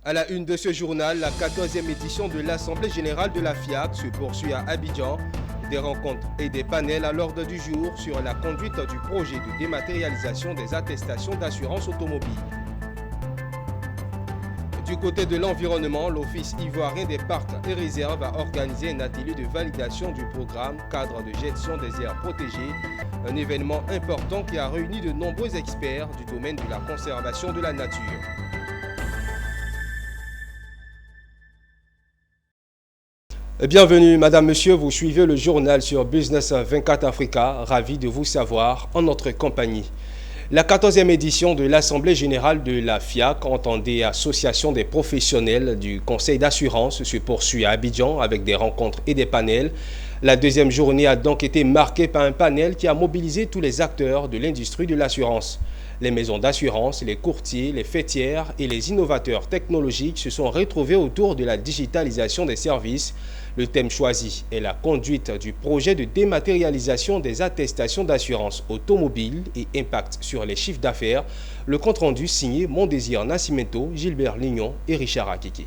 À la une de ce journal, la 14e édition de l'Assemblée générale de la FIAC se poursuit à Abidjan. Des rencontres et des panels à l'ordre du jour sur la conduite du projet de dématérialisation des attestations d'assurance automobile. Du côté de l'environnement, l'Office ivoirien des parcs et réserves a organisé un atelier de validation du programme cadre de gestion des aires protégées, un événement important qui a réuni de nombreux experts du domaine de la conservation de la nature. Bienvenue, madame, monsieur, vous suivez le journal sur Business 24 Africa, ravi de vous savoir en notre compagnie. La 14e édition de l'Assemblée générale de la FIAC, entendée Association des professionnels du Conseil d'assurance, se poursuit à Abidjan avec des rencontres et des panels. La deuxième journée a donc été marquée par un panel qui a mobilisé tous les acteurs de l'industrie de l'assurance. Les maisons d'assurance, les courtiers, les faîtières et les innovateurs technologiques se sont retrouvés autour de la digitalisation des services. Le thème choisi est la conduite du projet de dématérialisation des attestations d'assurance automobile et impact sur les chiffres d'affaires. Le compte-rendu signé Mondésir Nascimento, Gilbert Lignon et Richard Akiki.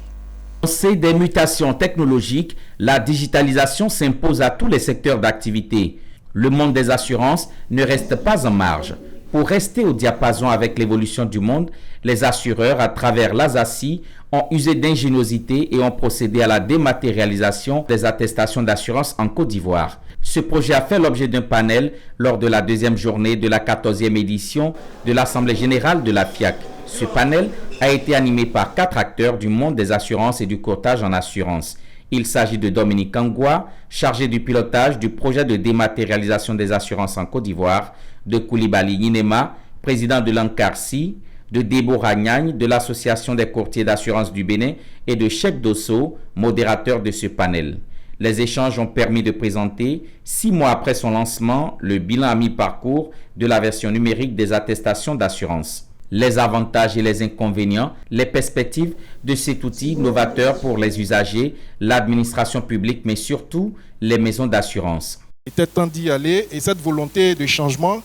C'est des mutations technologiques, la digitalisation s'impose à tous les secteurs d'activité. Le monde des assurances ne reste pas en marge. Pour rester au diapason avec l'évolution du monde, les assureurs, à travers l'ASACI, ont usé d'ingéniosité et ont procédé à la dématérialisation des attestations d'assurance en Côte d'Ivoire. Ce projet a fait l'objet d'un panel lors de la deuxième journée de la 14e édition de l'Assemblée générale de la FIAC. Ce panel a été animé par 4 acteurs du monde des assurances et du courtage en assurance. Il s'agit de Dominique Angwa, chargé du pilotage du projet de dématérialisation des assurances en Côte d'Ivoire, de Koulibaly Yinema, président de l'ANCARSI, de Déborah Nyagne, de l'Association des courtiers d'assurance du Bénin et de Cheikh Dosso, modérateur de ce panel. Les échanges ont permis de présenter, 6 mois après son lancement, le bilan à mi-parcours de la version numérique des attestations d'assurance. Les avantages et les inconvénients, les perspectives de cet outil novateur pour les usagers, l'administration publique, mais surtout les maisons d'assurance. Il était temps d'y aller et cette volonté de changement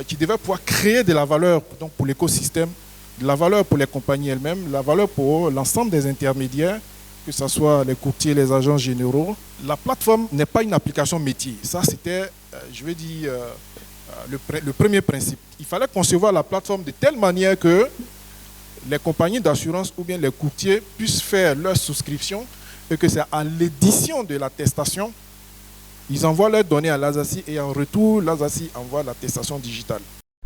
qui devait pouvoir créer de la valeur donc pour l'écosystème, de la valeur pour les compagnies elles-mêmes, la valeur pour l'ensemble des intermédiaires, que ce soit les courtiers, les agents généraux. La plateforme n'est pas une application métier. Ça, c'était, le premier principe. Il fallait concevoir la plateforme de telle manière que les compagnies d'assurance ou bien les courtiers puissent faire leur souscription et que c'est à l'édition de l'attestation, ils envoient leurs données à l'ASACI et en retour, l'ASACI envoie l'attestation digitale.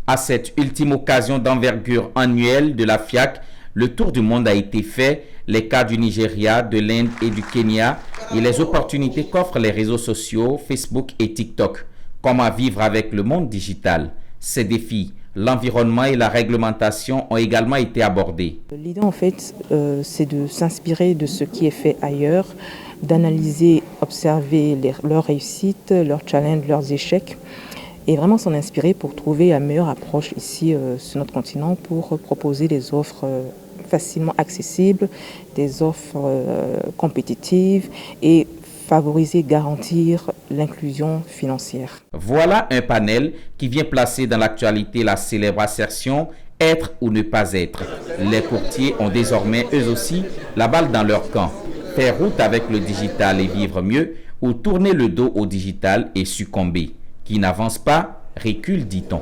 À cette ultime occasion d'envergure annuelle de la FIAC, le tour du monde a été fait, les cas du Nigeria, de l'Inde et du Kenya et les opportunités qu'offrent les réseaux sociaux, Facebook et TikTok. Comment vivre avec le monde digital? Ces défis, l'environnement et la réglementation ont également été abordés. L'idée en fait, c'est de s'inspirer de ce qui est fait ailleurs, d'analyser, observer leurs réussites, leurs challenges, leurs échecs et vraiment s'en inspirer pour trouver la meilleure approche ici sur notre continent pour proposer des offres facilement accessibles, des offres compétitives et favoriser, garantir l'inclusion financière. Voilà un panel qui vient placer dans l'actualité la célèbre assertion « être ou ne pas être ». Les courtiers ont désormais eux aussi la balle dans leur camp. Faire route avec le digital et vivre mieux ou tourner le dos au digital et succomber. Qui n'avance pas, recule, dit-on.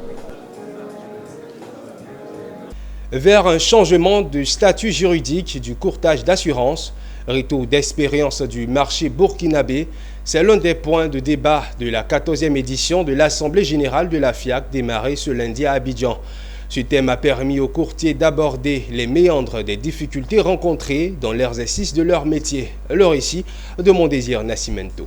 Vers un changement de statut juridique du courtage d'assurance, retour d'expérience du marché burkinabé, c'est l'un des points de débat de la 14e édition de l'Assemblée générale de la FIAC démarrée ce lundi à Abidjan. Ce thème a permis aux courtiers d'aborder les méandres des difficultés rencontrées dans l'exercice de leur métier. Le récit de Mondésir Nascimento.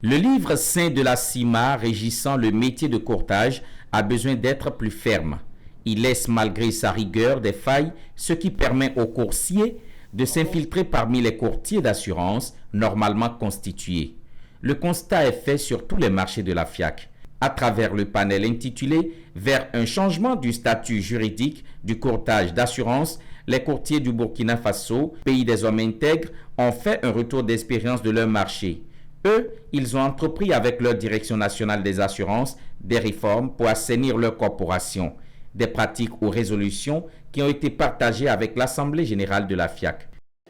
Le livre saint de la CIMA régissant le métier de courtage a besoin d'être plus ferme. Il laisse malgré sa rigueur des failles, ce qui permet aux coursiers de s'infiltrer parmi les courtiers d'assurance normalement constitués. Le constat est fait sur tous les marchés de la FIAC. À travers le panel intitulé « Vers un changement du statut juridique du courtage d'assurance », les courtiers du Burkina Faso, pays des hommes intègres, ont fait un retour d'expérience de leur marché. Eux, ils ont entrepris avec leur direction nationale des assurances des réformes pour assainir leur corporation. des pratiques ou résolutions qui ont été partagées avec l'Assemblée générale de la FIAC.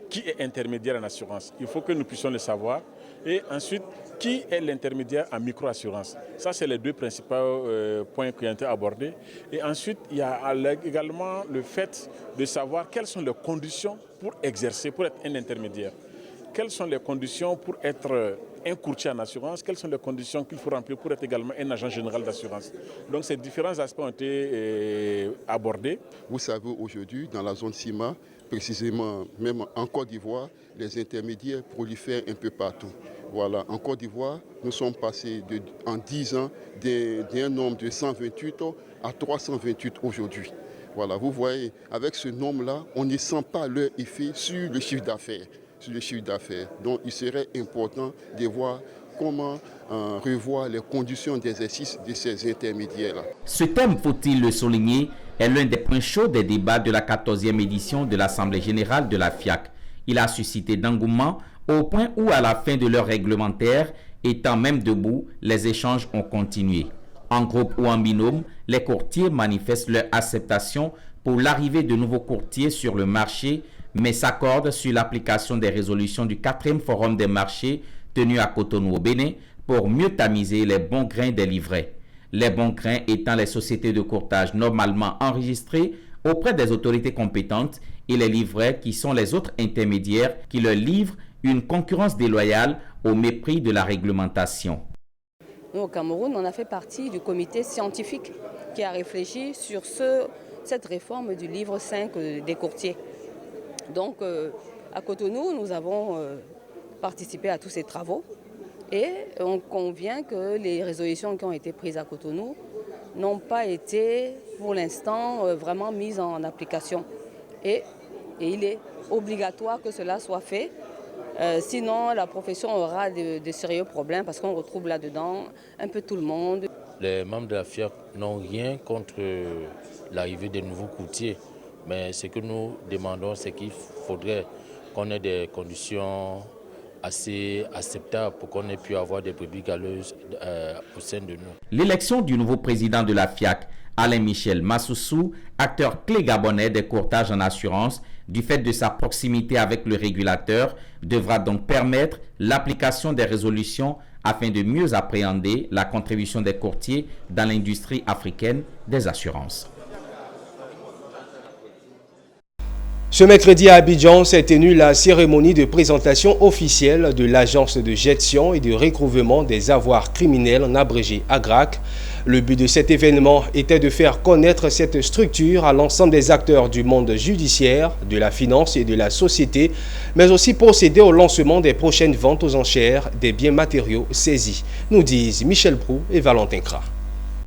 Qui est intermédiaire en assurance? Il faut que nous puissions le savoir. Et ensuite, qui est l'intermédiaire en microassurance? Ça, c'est les deux principaux points qui ont été abordés. Et ensuite, il y a également le fait de savoir quelles sont les conditions pour exercer, pour être un intermédiaire. Quelles sont les conditions pour être un courtier en assurance? Quelles sont les conditions qu'il faut remplir pour être également un agent général d'assurance? Donc ces différents aspects ont été abordés. Vous savez, aujourd'hui, dans la zone CIMA, précisément même en Côte d'Ivoire, les intermédiaires prolifèrent un peu partout. Voilà, en Côte d'Ivoire, nous sommes passés en 10 ans d'un nombre de 128 à 328 aujourd'hui. Voilà, vous voyez, avec ce nombre-là, on ne sent pas leur effet sur le chiffre d'affaires. Donc il serait important de voir comment revoir les conditions d'exercice de ces intermédiaires-là. Ce thème, faut-il le souligner, est l'un des points chauds des débats de la 14e édition de l'Assemblée générale de la FIAC. Il a suscité d'engouement au point où, à la fin de l'heure réglementaire, étant même debout, les échanges ont continué. En groupe ou en binôme, les courtiers manifestent leur acceptation pour l'arrivée de nouveaux courtiers sur le marché, mais s'accordent sur l'application des résolutions du 4e Forum des marchés tenu à Cotonou au Bénin pour mieux tamiser les bons grains des livrets. Les bons grains étant les sociétés de courtage normalement enregistrées auprès des autorités compétentes et les livrets qui sont les autres intermédiaires qui leur livrent une concurrence déloyale au mépris de la réglementation. Nous, au Cameroun, on a fait partie du comité scientifique qui a réfléchi sur cette réforme du livre 5 des courtiers. Donc, à Cotonou, nous avons participé à tous ces travaux et on convient que les résolutions qui ont été prises à Cotonou n'ont pas été, pour l'instant, vraiment mises en application. Et il est obligatoire que cela soit fait. Sinon, la profession aura de sérieux problèmes parce qu'on retrouve là-dedans un peu tout le monde. Les membres de la FIAC n'ont rien contre l'arrivée des nouveaux courtiers. Mais ce que nous demandons, c'est qu'il faudrait qu'on ait des conditions assez acceptables pour qu'on ait pu avoir des brebis galeuses au sein de nous. L'élection du nouveau président de la FIAC, Alain Michel Massoussou, acteur clé gabonais des courtages en assurance, du fait de sa proximité avec le régulateur, devra donc permettre l'application des résolutions afin de mieux appréhender la contribution des courtiers dans l'industrie africaine des assurances. Ce mercredi à Abidjan s'est tenue la cérémonie de présentation officielle de l'Agence de gestion et de recouvrement des avoirs criminels, en abrégé AGRAC. Le but de cet événement était de faire connaître cette structure à l'ensemble des acteurs du monde judiciaire, de la finance et de la société, mais aussi procéder au lancement des prochaines ventes aux enchères des biens matériaux saisis, nous disent Michel Brou et Valentin Kra.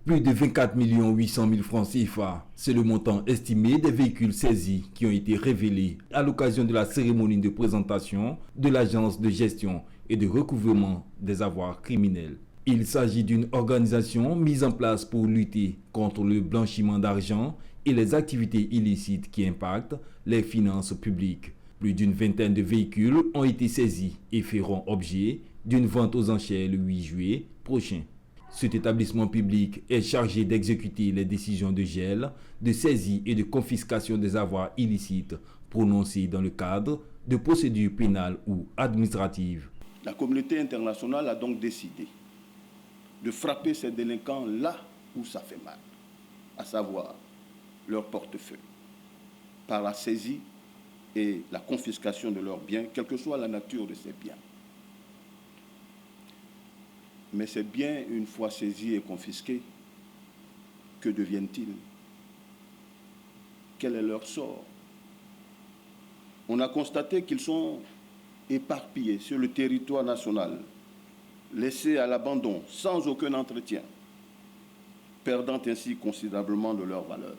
Plus de 24 800 000 francs CFA, c'est le montant estimé des véhicules saisis qui ont été révélés à l'occasion de la cérémonie de présentation de l'Agence de gestion et de recouvrement des avoirs criminels. Il s'agit d'une organisation mise en place pour lutter contre le blanchiment d'argent et les activités illicites qui impactent les finances publiques. Plus d'une vingtaine de véhicules ont été saisis et feront objet d'une vente aux enchères le 8 juillet prochain. Cet établissement public est chargé d'exécuter les décisions de gel, de saisie et de confiscation des avoirs illicites prononcées dans le cadre de procédures pénales ou administratives. La communauté internationale a donc décidé de frapper ces délinquants là où ça fait mal, à savoir leur portefeuille, par la saisie et la confiscation de leurs biens, quelle que soit la nature de ces biens. Mais ces biens, une fois saisis et confisqués, que deviennent-ils? Quel est leur sort? On a constaté qu'ils sont éparpillés sur le territoire national, laissés à l'abandon, sans aucun entretien, perdant ainsi considérablement de leur valeur.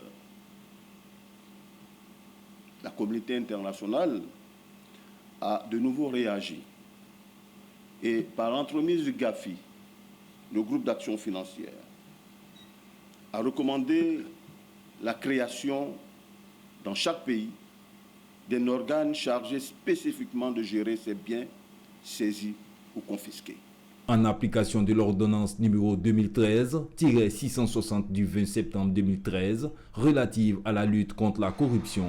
La communauté internationale a de nouveau réagi et par l'entremise du GAFI, le groupe d'action financière, a recommandé la création dans chaque pays d'un organe chargé spécifiquement de gérer ces biens saisis ou confisqués. En application de l'ordonnance numéro 2013-660 du 20 septembre 2013 relative à la lutte contre la corruption,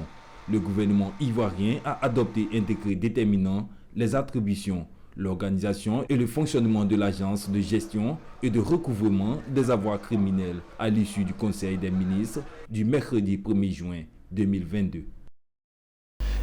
le gouvernement ivoirien a adopté un décret déterminant les attributions, l'organisation et le fonctionnement de l'agence de gestion et de recouvrement des avoirs criminels à l'issue du Conseil des ministres du mercredi 1er juin 2022.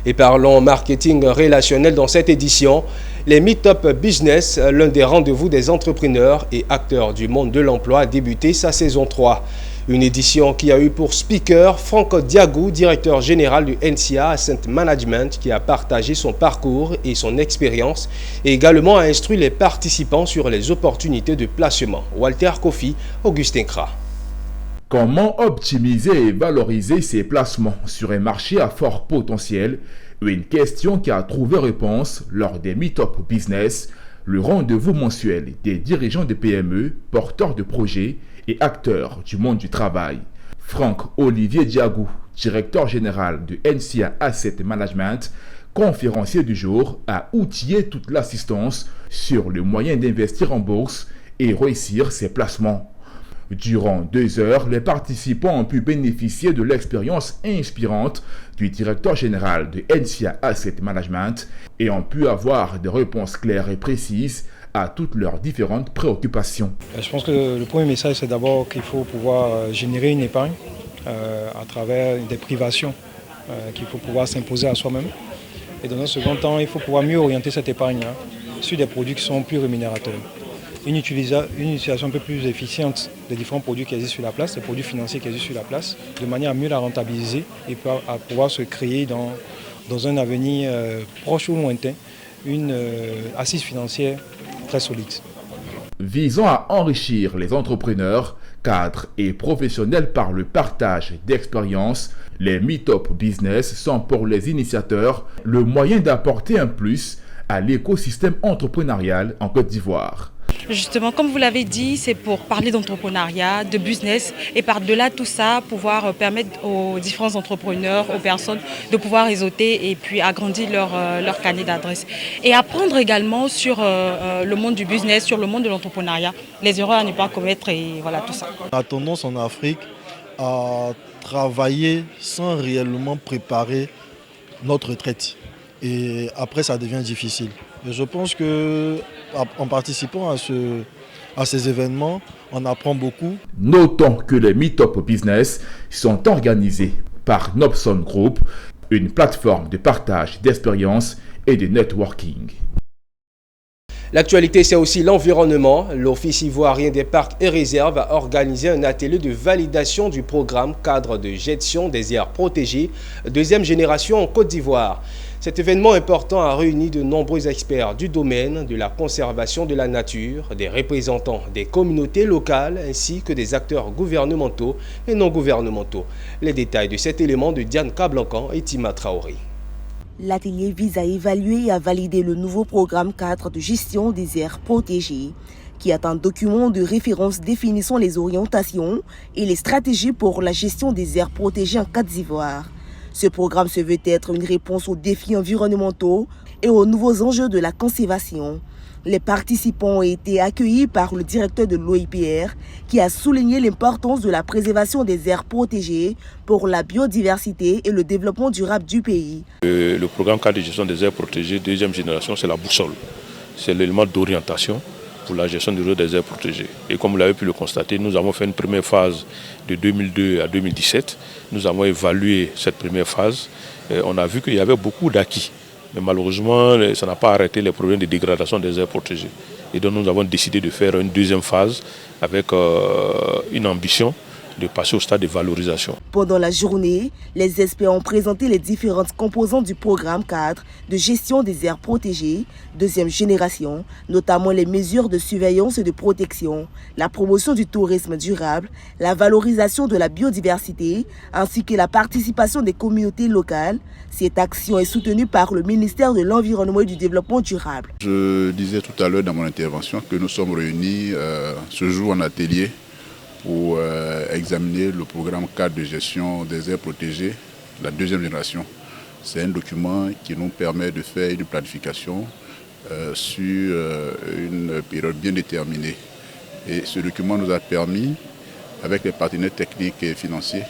Et parlons marketing relationnel dans cette édition. Les Meetup Business, l'un des rendez-vous des entrepreneurs et acteurs du monde de l'emploi, a débuté sa saison 3. Une édition qui a eu pour speaker Franck Diagou, directeur général du NCA Asset Management, qui a partagé son parcours et son expérience et également a instruit les participants sur les opportunités de placement. Walter Kofi, Augustin Kra. Comment optimiser et valoriser ses placements sur un marché à fort potentiel? Une question qui a trouvé réponse lors des Meetup Business, le rendez-vous mensuel des dirigeants de PME, porteurs de projets et acteurs du monde du travail. Franck-Olivier Diagou, directeur général de NCA Asset Management, conférencier du jour, a outillé toute l'assistance sur le moyen d'investir en bourse et réussir ses placements. Durant 2 heures, les participants ont pu bénéficier de l'expérience inspirante du directeur général de NCA Asset Management et ont pu avoir des réponses claires et précises à toutes leurs différentes préoccupations. Je pense que le premier message, c'est d'abord qu'il faut pouvoir générer une épargne à travers des privations qu'il faut pouvoir s'imposer à soi-même. Et dans un second temps, il faut pouvoir mieux orienter cette épargne sur des produits qui sont plus rémunérateurs. Une utilisation un peu plus efficiente des différents produits qui existent sur la place, des produits financiers qui existent sur la place, de manière à mieux la rentabiliser et à pouvoir se créer dans un avenir proche ou lointain une assise financière très solide. Visant à enrichir les entrepreneurs, cadres et professionnels par le partage d'expériences, les Meetup Business sont pour les initiateurs le moyen d'apporter un plus à l'écosystème entrepreneurial en Côte d'Ivoire. Justement, comme vous l'avez dit, c'est pour parler d'entrepreneuriat, de business et par-delà tout ça, pouvoir permettre aux différents entrepreneurs, aux personnes de pouvoir réseauter et puis agrandir leur carnet d'adresses. Et apprendre également sur le monde du business, sur le monde de l'entrepreneuriat, les erreurs à ne pas commettre et voilà tout ça. On a tendance en Afrique à travailler sans réellement préparer notre retraite. Et après, ça devient difficile. Et je pense qu'en participant à ces événements, on apprend beaucoup. Notons que les Meetup Business sont organisés par Nobson Group, une plateforme de partage d'expériences et de networking. L'actualité, c'est aussi l'environnement. L'Office ivoirien des parcs et réserves a organisé un atelier de validation du programme cadre de gestion des aires protégées, deuxième génération en Côte d'Ivoire. Cet événement important a réuni de nombreux experts du domaine de la conservation de la nature, des représentants des communautés locales ainsi que des acteurs gouvernementaux et non gouvernementaux. Les détails de cet élément de Diane Kablancan et Tima Traoré. L'atelier vise à évaluer et à valider le nouveau programme cadre de gestion des aires protégées, qui est un document de référence définissant les orientations et les stratégies pour la gestion des aires protégées en Côte d'Ivoire. Ce programme se veut être une réponse aux défis environnementaux et aux nouveaux enjeux de la conservation. Les participants ont été accueillis par le directeur de l'OIPR qui a souligné l'importance de la préservation des aires protégées pour la biodiversité et le développement durable du pays. Le programme cadre de gestion des aires protégées deuxième génération, c'est la boussole. C'est l'élément d'orientation pour la gestion des aires protégées. Et comme vous l'avez pu le constater, nous avons fait une première phase de 2002 à 2017. Nous avons évalué cette première phase. On a vu qu'il y avait beaucoup d'acquis. Mais malheureusement, ça n'a pas arrêté les problèmes de dégradation des aires protégées. Et donc nous avons décidé de faire une deuxième phase avec une ambition de passer au stade de valorisation. Pendant la journée, les experts ont présenté les différentes composantes du programme cadre de gestion des aires protégées, deuxième génération, notamment les mesures de surveillance et de protection, la promotion du tourisme durable, la valorisation de la biodiversité, ainsi que la participation des communautés locales. Cette action est soutenue par le ministère de l'Environnement et du Développement durable. Je disais tout à l'heure dans mon intervention que nous sommes réunis ce jour en atelier pour examiner le programme cadre de gestion des aires protégées, la deuxième génération. C'est un document qui nous permet de faire une planification sur une période bien déterminée. Et ce document nous a permis, avec les partenaires techniques et financiers,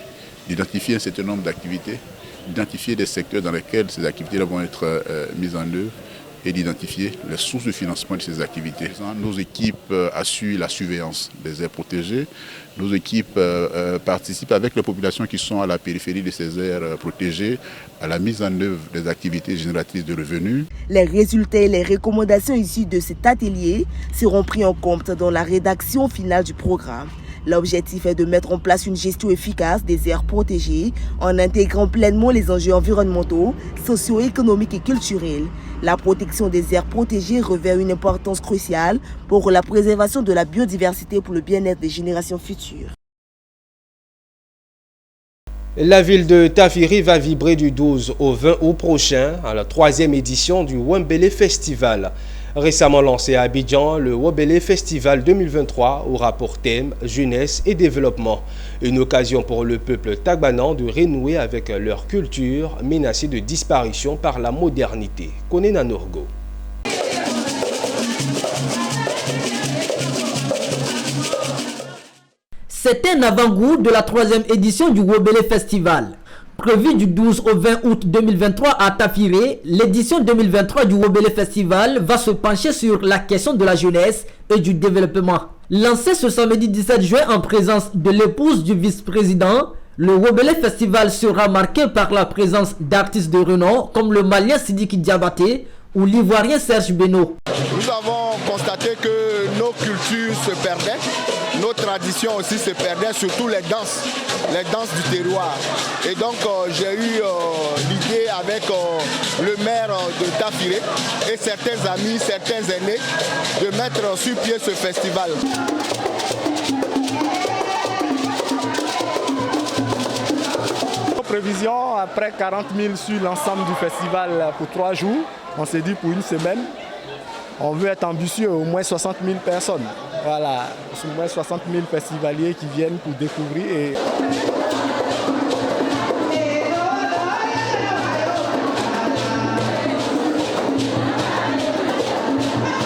d'identifier un certain nombre d'activités, d'identifier des secteurs dans lesquels ces activités vont être mises en œuvre et d'identifier les sources de financement de ces activités. Nos équipes assurent la surveillance des aires protégées. Nos équipes participent avec les populations qui sont à la périphérie de ces aires protégées à la mise en œuvre des activités génératrices de revenus. Les résultats et les recommandations issues de cet atelier seront pris en compte dans la rédaction finale du programme. L'objectif est de mettre en place une gestion efficace des aires protégées en intégrant pleinement les enjeux environnementaux, socio-économiques et culturels. La protection des aires protégées revêt une importance cruciale pour la préservation de la biodiversité pour le bien-être des générations futures. La ville de Tafiri va vibrer du 12 au 20 août prochain à la 3e édition du Wembélé Festival. Récemment lancé à Abidjan, le Wembélé Festival 2023 aura pour thème jeunesse et développement. Une occasion pour le peuple tagbanan de renouer avec leur culture menacée de disparition par la modernité. Konena Norgo. C'est un avant-goût de la 3e édition du Wembélé Festival. Prévu du 12 au 20 août 2023 à Tafiré, l'édition 2023 du Wembélé Festival va se pencher sur la question de la jeunesse et du développement. Lancé ce samedi 17 juin en présence de l'épouse du vice-président, le Wembélé Festival sera marqué par la présence d'artistes de renom comme le Malien Sidiki Diabaté ou l'Ivoirien Serge Beno. Nous avons constaté que nos cultures se perdaient, nos traditions aussi se perdaient, surtout les danses du terroir. Et donc j'ai eu l'idée avec le maire de Tafiré et certains amis, certains aînés de mettre sur pied ce festival. Nos prévisions, après 40 000 sur l'ensemble du festival pour 3 jours, on s'est dit pour une semaine, on veut être ambitieux, au moins 60 000 personnes. Voilà, au moins 60 000 festivaliers qui viennent pour découvrir.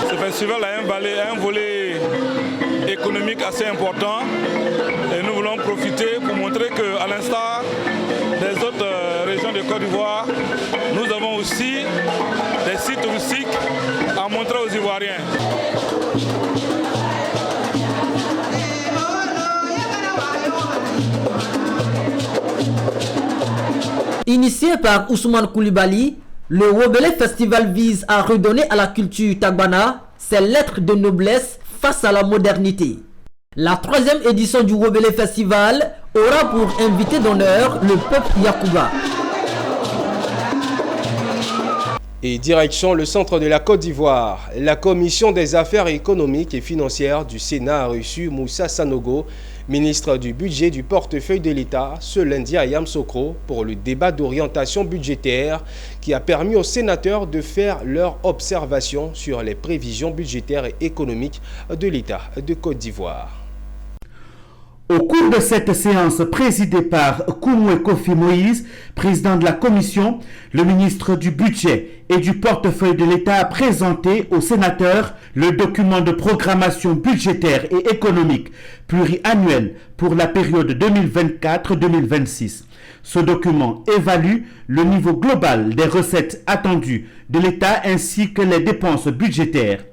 Ce festival a un volet économique assez important et nous voulons profiter pour montrer qu'à l'instar des autres régions de Côte d'Ivoire, nous avons aussi des sites touristiques à montrer aux Ivoiriens. Initié par Ousmane Koulibaly, le Wembélé Festival vise à redonner à la culture tagbana ses lettres de noblesse face à la modernité. La 3e édition du Wembélé Festival aura pour invité d'honneur le peuple Yakuba. Et direction le centre de la Côte d'Ivoire. La commission des affaires économiques et financières du Sénat a reçu Moussa Sanogo, ministre du budget du portefeuille de l'État, ce lundi à Yamoussoukro pour le débat d'orientation budgétaire qui a permis aux sénateurs de faire leurs observations sur les prévisions budgétaires et économiques de l'État de Côte d'Ivoire. Au cours de cette séance présidée par Koumoué Kofi Moïse, président de la commission, le ministre du budget et du portefeuille de l'État a présenté aux sénateurs le document de programmation budgétaire et économique pluriannuel pour la période 2024-2026. Ce document évalue le niveau global des recettes attendues de l'État ainsi que les dépenses budgétaires.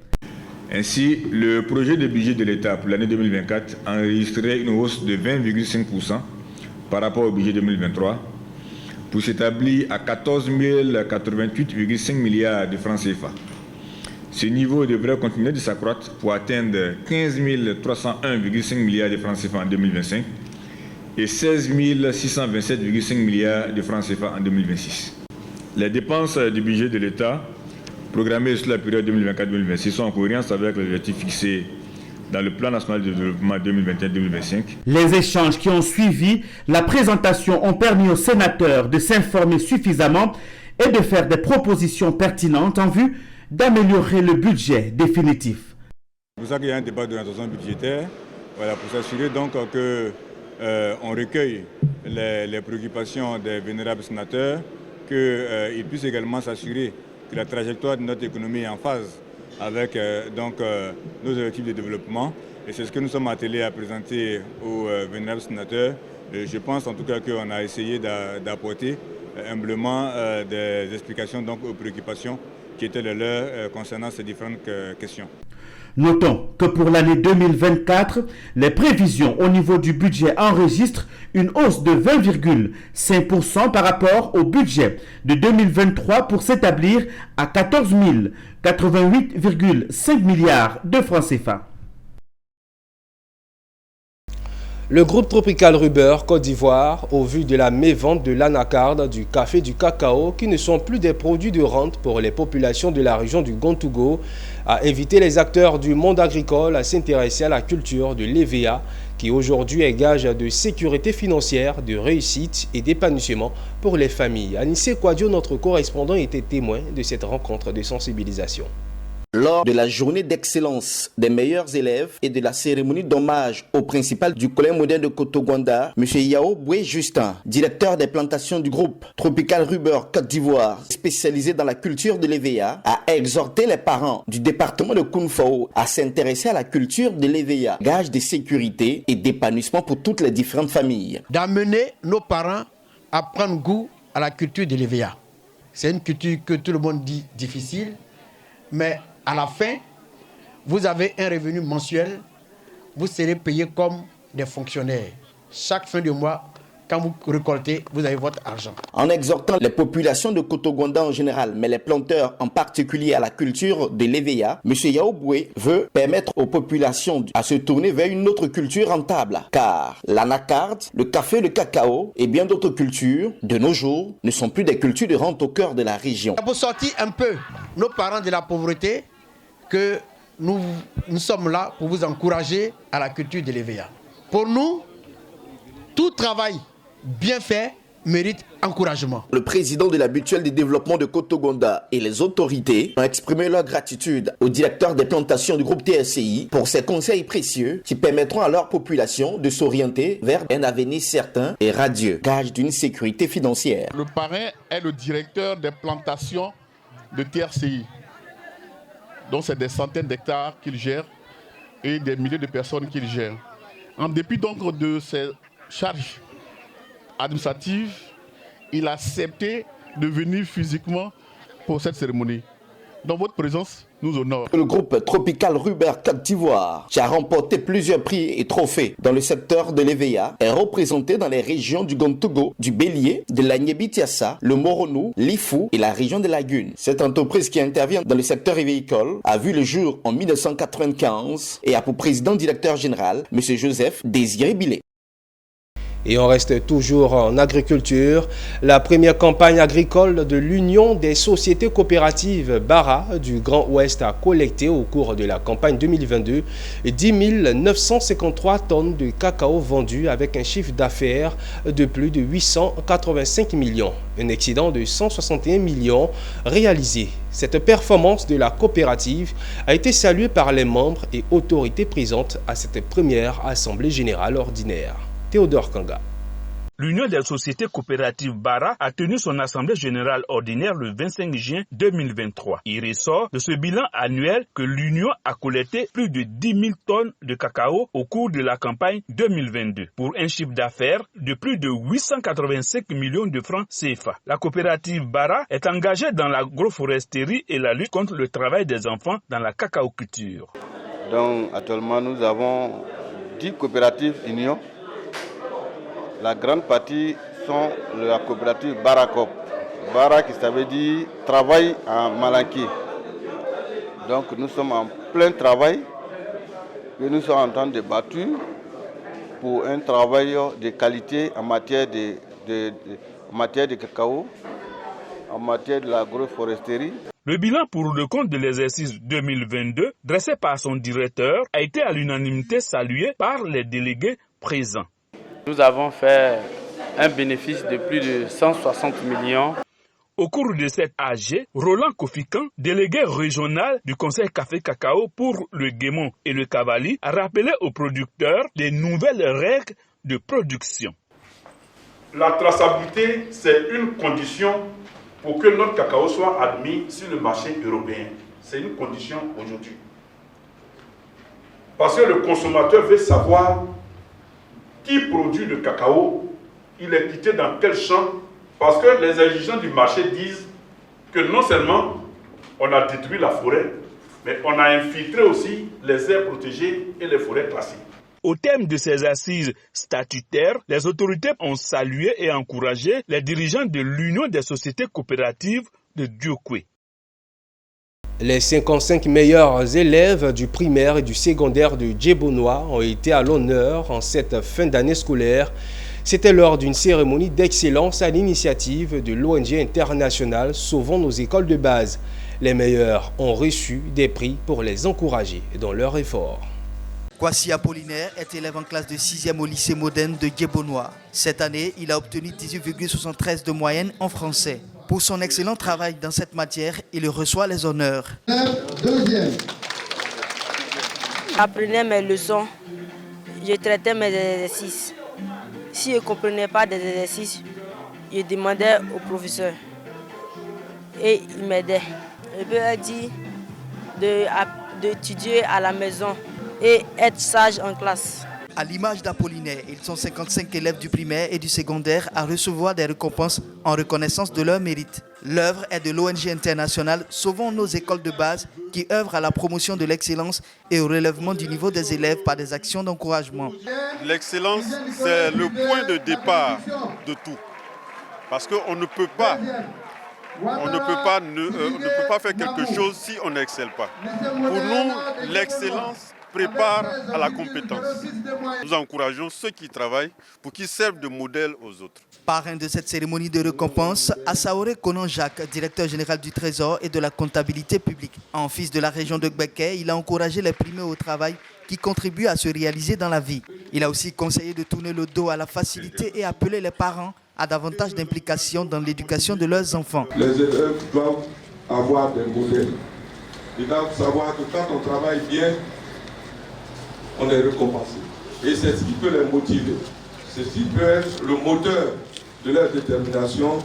Ainsi, le projet de budget de l'État pour l'année 2024 a enregistré une hausse de 20,5% par rapport au budget 2023 pour s'établir à 14 088,5 milliards de francs CFA. Ce niveau devrait continuer de s'accroître pour atteindre 15 301,5 milliards de francs CFA en 2025 et 16 627,5 milliards de francs CFA en 2026. Les dépenses du budget de l'État programmées sur la période 2024-2026 sont en cohérence avec les objectifs fixés dans le plan national de développement 2021-2025. Les échanges qui ont suivi la présentation ont permis aux sénateurs de s'informer suffisamment et de faire des propositions pertinentes en vue d'améliorer le budget définitif. C'est pour ça qu'il y a un débat d'orientation budgétaire, voilà, pour s'assurer donc qu'on recueille les préoccupations des vénérables sénateurs, qu'ils puissent également s'assurer que la trajectoire de notre économie est en phase avec nos équipes de développement. Et c'est ce que nous sommes attelés à présenter aux vénérables sénateurs. Je pense en tout cas qu'on a essayé d'apporter humblement des explications aux préoccupations qui étaient les leurs concernant ces différentes questions. Notons que pour l'année 2024, les prévisions au niveau du budget enregistrent une hausse de 20,5% par rapport au budget de 2023 pour s'établir à 14 088,5 milliards de francs CFA. Le groupe Tropical Rubber Côte d'Ivoire, au vu de la mévente de l'anacarde, du café et du cacao, qui ne sont plus des produits de rente pour les populations de la région du Gontougo, a invité les acteurs du monde agricole à s'intéresser à la culture de l'EVA, qui aujourd'hui est gage de sécurité financière, de réussite et d'épanouissement pour les familles. Anissé Kouadio, notre correspondant, était témoin de cette rencontre de sensibilisation. Lors de la journée d'excellence des meilleurs élèves et de la cérémonie d'hommage au principal du collège moderne de Kotogwanda, M. Yao Boué Justin, directeur des plantations du groupe Tropical Rubber Côte d'Ivoire, spécialisé dans la culture de l'EVA, a exhorté les parents du département de Kounfao à s'intéresser à la culture de l'EVA, gage de sécurité et d'épanouissement pour toutes les différentes familles. D'amener nos parents à prendre goût à la culture de l'EVA. C'est une culture que tout le monde dit difficile, mais à la fin, vous avez un revenu mensuel, vous serez payé comme des fonctionnaires. Chaque fin de mois, quand vous récoltez, vous avez votre argent. En exhortant les populations de Kotogwanda en général, mais les planteurs en particulier à la culture de l'EVA, M. Yao Boué veut permettre aux populations à se tourner vers une autre culture rentable. Car l'anacarde, le café, le cacao et bien d'autres cultures, de nos jours, ne sont plus des cultures de rente au cœur de la région. Pour sortir un peu nos parents de la pauvreté, que nous sommes là pour vous encourager à la culture de l'EVA. Pour nous, tout travail bien fait mérite encouragement. Le président de la mutuelle de développement de Kotogwanda et les autorités ont exprimé leur gratitude au directeur des plantations du groupe TSCI pour ces conseils précieux qui permettront à leur population de s'orienter vers un avenir certain et radieux, gage d'une sécurité financière. Le parrain est le directeur des plantations de TRCI. Donc c'est des centaines d'hectares qu'il gère et des milliers de personnes qu'il gère. En dépit donc de ses charges administratives, il a accepté de venir physiquement pour cette cérémonie. Dans votre présence, nous honore. Le groupe Tropical Rubber Côte d'Ivoire, qui a remporté plusieurs prix et trophées dans le secteur de l'EVA, est représenté dans les régions du Gontougo, du Bélier, de la Niébitiassa, le Moronou, l'Ifou et la région de Lagune. Cette entreprise qui intervient dans le secteur avicole a vu le jour en 1995 et a pour président directeur général M. Joseph Désiré Billet. Et on reste toujours en agriculture. La première campagne agricole de l'Union des sociétés coopératives Bara du Grand Ouest a collecté au cours de la campagne 2022 10 953 tonnes de cacao vendues avec un chiffre d'affaires de plus de 885 millions. Un excédent de 161 millions réalisé. Cette performance de la coopérative a été saluée par les membres et autorités présentes à cette première assemblée générale ordinaire. Théodore Kanga. L'Union des sociétés coopératives Bara a tenu son assemblée générale ordinaire le 25 juin 2023. Il ressort de ce bilan annuel que l'Union a collecté plus de 10 000 tonnes de cacao au cours de la campagne 2022 pour un chiffre d'affaires de plus de 885 millions de francs CFA. La coopérative Bara est engagée dans l'agroforesterie et la lutte contre le travail des enfants dans la cacaoculture. Donc actuellement nous avons 10 coopératives Union. La grande partie sont la coopérative Barakop. Bara qui ça veut dire travail en malinqué. Donc nous sommes en plein travail que nous sommes en train de battre pour un travail de qualité en matière de cacao, en matière de l'agroforesterie. Le bilan pour le compte de l'exercice 2022, dressé par son directeur, a été à l'unanimité salué par les délégués présents. Nous avons fait un bénéfice de plus de 160 millions. Au cours de cette AG, Roland Kofikan, délégué régional du Conseil Café Cacao pour le Guémon et le Cavali, a rappelé aux producteurs les nouvelles règles de production. La traçabilité, c'est une condition pour que notre cacao soit admis sur le marché européen. c'est une condition aujourd'hui. Parce que le consommateur veut savoir qui produit le cacao, il est quitté dans quel champ, parce que les exigences du marché disent que non seulement on a détruit la forêt, mais on a infiltré aussi les aires protégées et les forêts classées. Au terme de ces assises statutaires, les autorités ont salué et encouragé les dirigeants de l'Union des sociétés coopératives de Diokwe. Les 55 meilleurs élèves du primaire et du secondaire de Djebonois ont été à l'honneur en cette fin d'année scolaire. C'était lors d'une cérémonie d'excellence à l'initiative de l'ONG internationale Sauvons nos écoles de base. Les meilleurs ont reçu des prix pour les encourager dans leur effort. Kwasi Apollinaire est élève en classe de 6e au lycée moderne de Djebonois. Cette année, il a obtenu 18,73 de moyenne en français. Pour son excellent travail dans cette matière, il reçoit les honneurs. J'apprenais mes leçons, je traitais mes exercices. Si je ne comprenais pas des exercices, je demandais au professeur et il m'aidait. Je peux leur dire d'étudier à la maison et être sage en classe. À l'image d'Apollinaire, ils sont 55 élèves du primaire et du secondaire à recevoir des récompenses en reconnaissance de leur mérite. L'œuvre est de l'ONG internationale Sauvons nos écoles de base qui œuvre à la promotion de l'excellence et au relèvement du niveau des élèves par des actions d'encouragement. L'excellence, c'est le point de départ de tout. Parce qu'on ne peut pas faire quelque chose si on n'excelle pas. Pour nous, l'excellence prépare à la compétence. Nous encourageons ceux qui travaillent pour qu'ils servent de modèle aux autres. Parrain de cette cérémonie de récompense, Assaoré Konan Jacques, directeur général du Trésor et de la comptabilité publique. En fils de la région de Gbeke, il a encouragé les primés au travail qui contribuent à se réaliser dans la vie. Il a aussi conseillé de tourner le dos à la facilité et appelé les parents à davantage d'implication dans l'éducation de leurs enfants. Les élèves doivent avoir des modèles. Ils doivent savoir que quand on travaille bien, on est récompensé. Et c'est ce qui peut les motiver. C'est ce qui peut être le moteur de leur détermination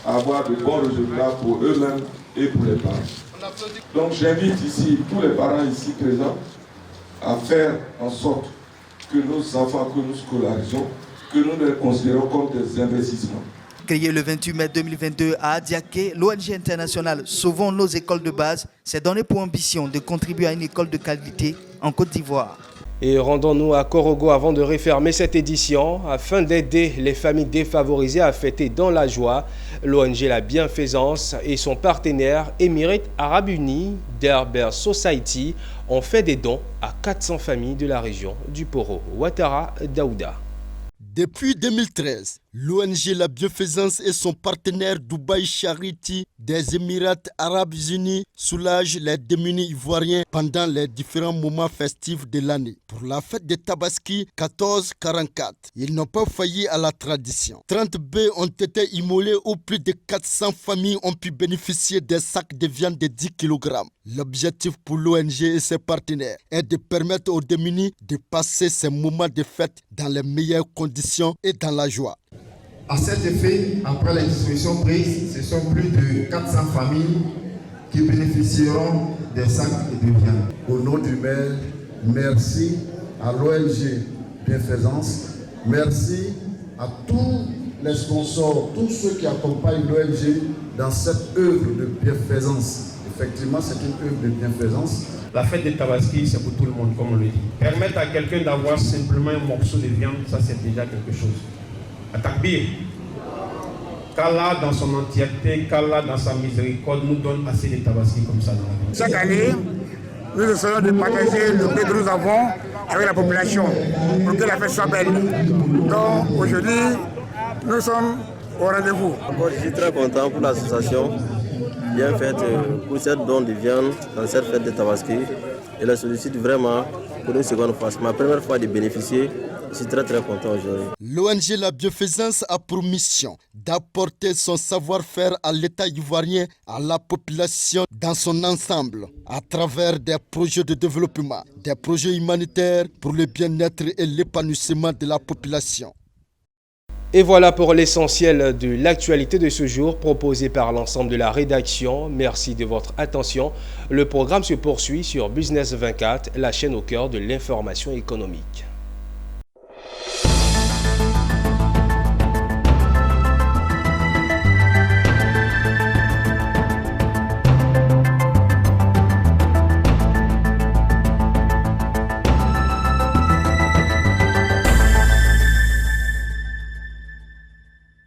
à avoir de bons résultats pour eux-mêmes et pour les parents. Donc j'invite ici tous les parents ici présents à faire en sorte que nos enfants que nous scolarisons, que nous les considérons comme des investissements. Créé le 28 mai 2022 à Adiaké, l'ONG internationale Sauvons nos écoles de base s'est donné pour ambition de contribuer à une école de qualité en Côte d'Ivoire. Et rendons-nous à Korogo avant de refermer cette édition. Afin d'aider les familles défavorisées à fêter dans la joie, l'ONG La Bienfaisance et son partenaire Émirats Arabes Unis, Derber Society, ont fait des dons à 400 familles de la région du Poro. Ouattara Daouda. Depuis 2013, l'ONG La Bienfaisance et son partenaire Dubai Charity des Émirats Arabes Unis soulagent les démunis ivoiriens pendant les différents moments festifs de l'année. Pour la fête des Tabaski 1444, ils n'ont pas failli à la tradition. 30 bœufs ont été immolés où plus de 400 familles ont pu bénéficier des sacs de viande de 10 kg. L'objectif pour l'ONG et ses partenaires est de permettre aux démunis de passer ces moments de fête dans les meilleures conditions et dans la joie. À cet effet, après les dispositions prises, ce sont plus de 400 familles qui bénéficieront des sacs de viande. Au nom du maire, merci à l'ONG Bienfaisance, merci à tous les sponsors, tous ceux qui accompagnent l'ONG dans cette œuvre de bienfaisance. Effectivement, c'est une œuvre de bienfaisance. La fête des Tabaski, c'est pour tout le monde, comme on le dit. Permettre à quelqu'un d'avoir simplement un morceau de viande, ça c'est déjà quelque chose. À Takbir, qu'Allah dans son entièreté, qu'Allah dans sa miséricorde nous donne assez de Tabaski comme ça dans la vie. Chaque année, nous essayons de partager le peu que nous avons avec la population pour que la fête soit belle. Donc aujourd'hui, nous sommes au rendez-vous. Je suis très content pour l'association bien faite pour cette don de viande dans cette fête de Tabaski. Et la sollicite vraiment pour une seconde fois. C'est ma première fois de bénéficier. Je suis très content aujourd'hui. L'ONG La Bienfaisance a pour mission d'apporter son savoir-faire à l'État ivoirien, à la population dans son ensemble, à travers des projets de développement, des projets humanitaires pour le bien-être et l'épanouissement de la population. Et voilà pour l'essentiel de l'actualité de ce jour proposé par l'ensemble de la rédaction. Merci de votre attention. Le programme se poursuit sur Business 24, la chaîne au cœur de l'information économique.